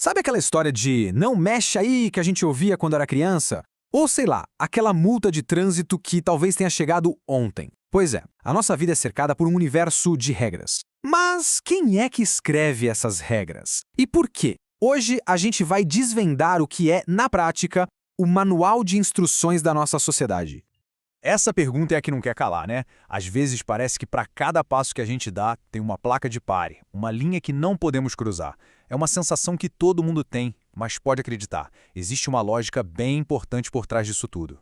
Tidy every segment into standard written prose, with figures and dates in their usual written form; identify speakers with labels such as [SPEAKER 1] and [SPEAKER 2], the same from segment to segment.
[SPEAKER 1] Sabe aquela história de não mexe aí que a gente ouvia quando era criança? Ou sei lá, aquela multa de trânsito que talvez tenha chegado ontem. Pois é, a nossa vida é cercada por um universo de regras. Mas quem é que escreve essas regras? E por quê? Hoje a gente vai desvendar o que é, na prática, o manual de instruções da nossa sociedade.
[SPEAKER 2] Essa pergunta é a que não quer calar, né? Às vezes parece que para cada passo que a gente dá, tem uma placa de pare, uma linha que não podemos cruzar. É uma sensação que todo mundo tem, mas pode acreditar, existe uma lógica bem importante por trás disso tudo.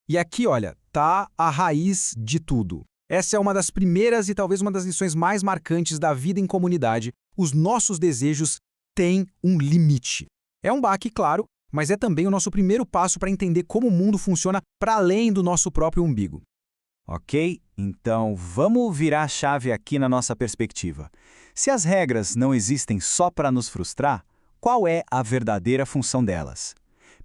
[SPEAKER 1] E aqui, olha, tá a raiz de tudo. Essa é uma das primeiras e talvez uma das lições mais marcantes da vida em comunidade. Os nossos desejos têm um limite. É um baque, claro, mas é também o nosso primeiro passo para entender como o mundo funciona para além do nosso próprio umbigo.
[SPEAKER 3] Ok, então vamos virar a chave aqui na nossa perspectiva. Se as regras não existem só para nos frustrar, qual é a verdadeira função delas?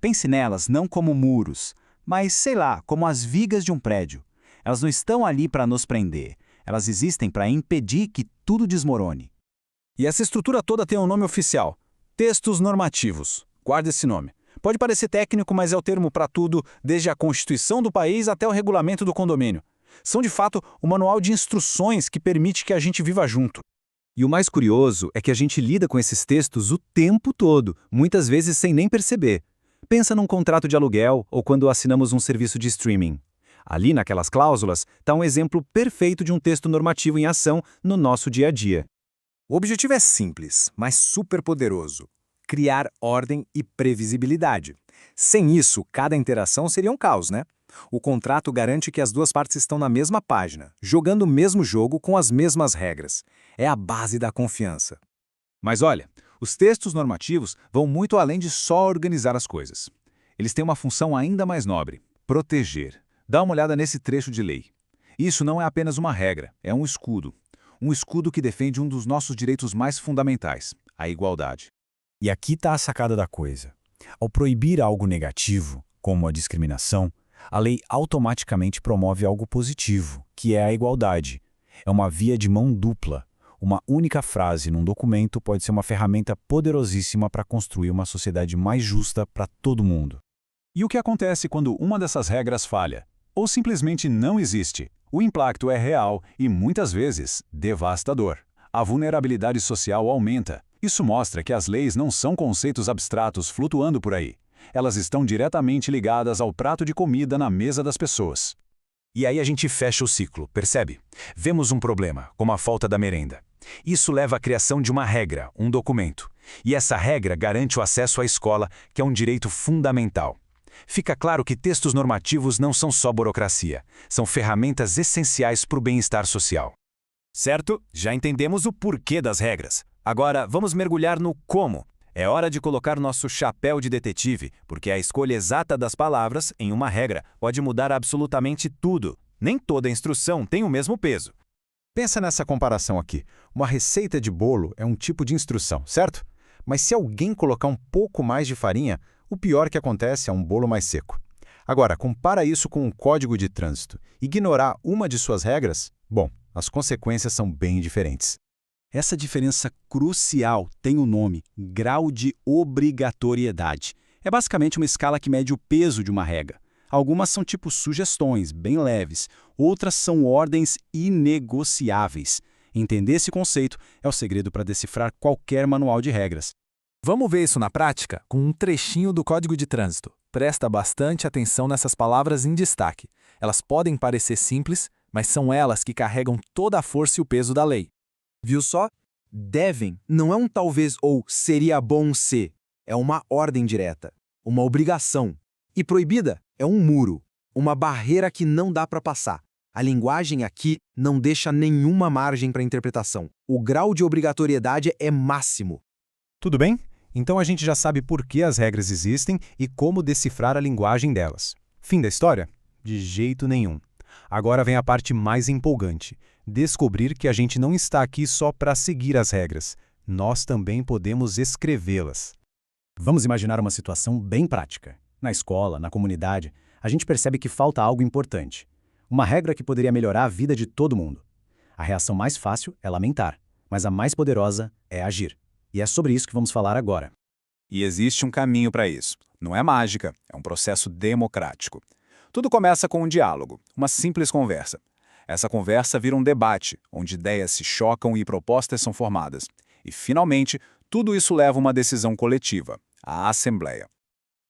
[SPEAKER 3] Pense nelas não como muros, mas, sei lá, como as vigas de um prédio. Elas não estão ali para nos prender, elas existem para impedir que tudo desmorone.
[SPEAKER 2] E essa estrutura toda tem um nome oficial: textos normativos. Guarda esse nome. Pode parecer técnico, mas é o termo para tudo, desde a Constituição do país até o regulamento do condomínio. São, de fato, o manual de instruções que permite que a gente viva junto.
[SPEAKER 4] E o mais curioso é que a gente lida com esses textos o tempo todo, muitas vezes sem nem perceber. Pensa num contrato de aluguel ou quando assinamos um serviço de streaming. Ali, naquelas cláusulas, está um exemplo perfeito de um texto normativo em ação no nosso dia a dia.
[SPEAKER 2] O objetivo é simples, mas super poderoso: criar ordem e previsibilidade. Sem isso, cada interação seria um caos, né? O contrato garante que as duas partes estão na mesma página, jogando o mesmo jogo com as mesmas regras. É a base da confiança. Mas olha, os textos normativos vão muito além de só organizar as coisas. Eles têm uma função ainda mais nobre: proteger. Dá uma olhada nesse trecho de lei. Isso não é apenas uma regra, é um escudo. Um escudo que defende um dos nossos direitos mais fundamentais: a igualdade.
[SPEAKER 5] E aqui está a sacada da coisa. Ao proibir algo negativo, como a discriminação, a lei automaticamente promove algo positivo, que é a igualdade. É uma via de mão dupla. Uma única frase num documento pode ser uma ferramenta poderosíssima para construir uma sociedade mais justa para todo mundo.
[SPEAKER 2] E o que acontece quando uma dessas regras falha? Ou simplesmente não existe? O impacto é real e, muitas vezes, devastador. A vulnerabilidade social aumenta. Isso mostra que as leis não são conceitos abstratos flutuando por aí. Elas estão diretamente ligadas ao prato de comida na mesa das pessoas. E aí a gente fecha o ciclo, percebe? Vemos um problema, como a falta da merenda. Isso leva à criação de uma regra, um documento. E essa regra garante o acesso à escola, que é um direito fundamental. Fica claro que textos normativos não são só burocracia, são ferramentas essenciais para o bem-estar social. Certo? Já entendemos o porquê das regras. Agora, vamos mergulhar no como. É hora de colocar nosso chapéu de detetive, porque a escolha exata das palavras em uma regra pode mudar absolutamente tudo. Nem toda instrução tem o mesmo peso. Pensa nessa comparação aqui. Uma receita de bolo é um tipo de instrução, certo? Mas se alguém colocar um pouco mais de farinha, o pior que acontece é um bolo mais seco. Agora, compara isso com um código de trânsito. Ignorar uma de suas regras? Bom, as consequências são bem diferentes. Essa diferença crucial tem o nome grau de obrigatoriedade. É basicamente uma escala que mede o peso de uma regra. Algumas são tipo sugestões, bem leves. Outras são ordens inegociáveis. Entender esse conceito é o segredo para decifrar qualquer manual de regras.
[SPEAKER 1] Vamos ver isso na prática com um trechinho do Código de Trânsito. Presta bastante atenção nessas palavras em destaque. Elas podem parecer simples, mas são elas que carregam toda a força e o peso da lei. Viu só? Devem não é um talvez ou seria bom se. É uma ordem direta, uma obrigação. E proibida é um muro, uma barreira que não dá para passar. A linguagem aqui não deixa nenhuma margem para interpretação. O grau de obrigatoriedade é máximo.
[SPEAKER 2] Tudo bem? Então a gente já sabe por que as regras existem e como decifrar a linguagem delas. Fim da história? De jeito nenhum. Agora vem a parte mais empolgante: descobrir que a gente não está aqui só para seguir as regras. Nós também podemos escrevê-las. Vamos imaginar uma situação bem prática. Na escola, na comunidade, a gente percebe que falta algo importante. Uma regra que poderia melhorar a vida de todo mundo. A reação mais fácil é lamentar, mas a mais poderosa é agir. E é sobre isso que vamos falar agora. E existe um caminho para isso. Não é mágica, é um processo democrático. Tudo começa com um diálogo, uma simples conversa. Essa conversa vira um debate, onde ideias se chocam e propostas são formadas. E, finalmente, tudo isso leva a uma decisão coletiva, a Assembleia.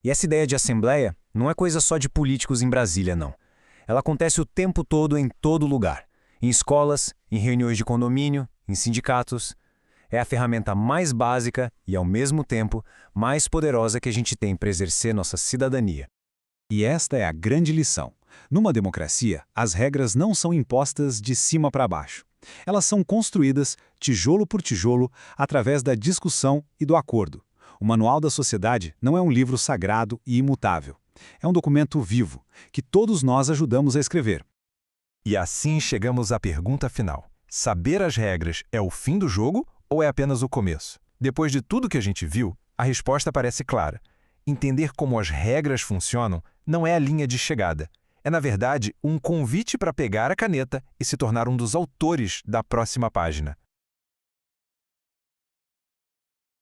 [SPEAKER 6] E essa ideia de assembleia não é coisa só de políticos em Brasília, não. Ela acontece o tempo todo em todo lugar. Em escolas, em reuniões de condomínio, em sindicatos. É a ferramenta mais básica e, ao mesmo tempo, mais poderosa que a gente tem para exercer nossa cidadania.
[SPEAKER 2] E esta é a grande lição. Numa democracia, as regras não são impostas de cima para baixo. Elas são construídas, tijolo por tijolo, através da discussão e do acordo. O Manual da Sociedade não é um livro sagrado e imutável. É um documento vivo, que todos nós ajudamos a escrever.
[SPEAKER 7] E assim chegamos à pergunta final. Saber as regras é o fim do jogo ou é apenas o começo? Depois de tudo que a gente viu, a resposta parece clara. Entender como as regras funcionam não é a linha de chegada. É, na verdade, um convite para pegar a caneta e se tornar um dos autores da próxima página.